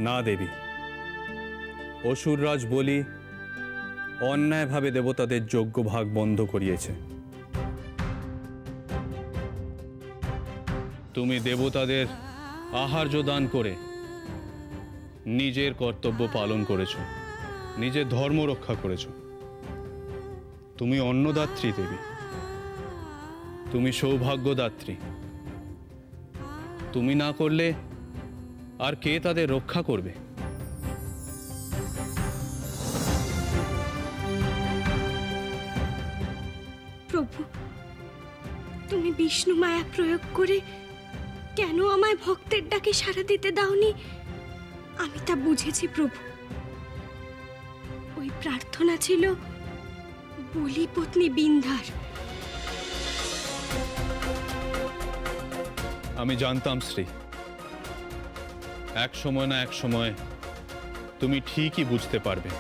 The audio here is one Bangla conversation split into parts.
না দেবী, অসুররাজ বলি অন্যায়ভাবে দেবতাদের যজ্ঞ ভাগ বন্ধ করিয়েছে। তুমি দেবতাদের আহার্য দান করে নিজের কর্তব্য পালন করেছ, নিজের ধর্ম রক্ষা করেছ। তুমি অন্নদাত্রী দেবী, তুমি সৌভাগ্যদাত্রী। তুমি না করলে আর কে তাদের রক্ষা করবে? প্রভু, তুমি বিষ্ণু মায়া প্রয়োগ করে কেন আমায় ভক্তের ডাকে সাড়া দিতে দাওনি, আমি তা বুঝেছি প্রভু। ওই প্রার্থনা ছিল বলি পত্নী বিন্ধ্যার। আমি জানতাম শ্রী, এক সময় না এক সময় তুমি ঠিকই বুঝতে পারবে।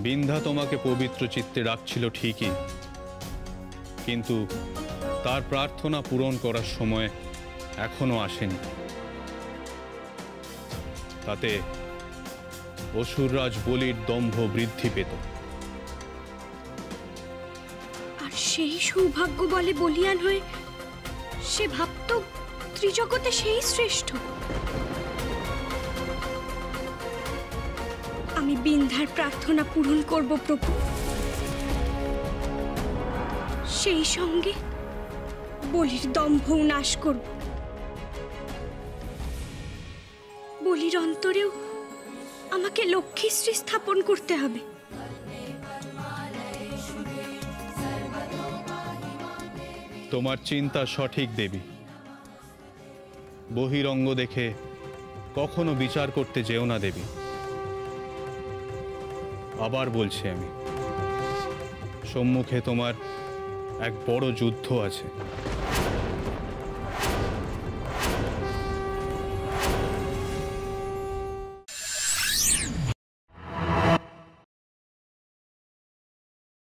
বিন্ধ্যা তোমাকে পবিত্র চিত্তে রাখছিল ঠিকই, কিন্তু তার প্রার্থনা পূরণ করার সময় এখনো আসেনি। তাতে অসুররাজ বলির দম্ভ বৃদ্ধি পেত। আর সেই সৌভাগ্য বলে বলিয়ান হয়ে সে ভাবত ত্রিজগতে সেই শ্রেষ্ঠ। আমি বিন্ধ্যার প্রার্থনা পূরণ করব প্রভু, সেই সঙ্গে বলির দম্ভ নাশ করব। বলির অন্তরেও আমাকে লক্ষ্মীশ্রী স্থাপন করতে হবে। তোমার চিন্তা সঠিক দেবী। বহিরঙ্গ দেখে কখনো বিচার করতে যেও না দেবী। আবার বলছি আমি, সম্মুখে তোমার এক বড় যুদ্ধ আছে।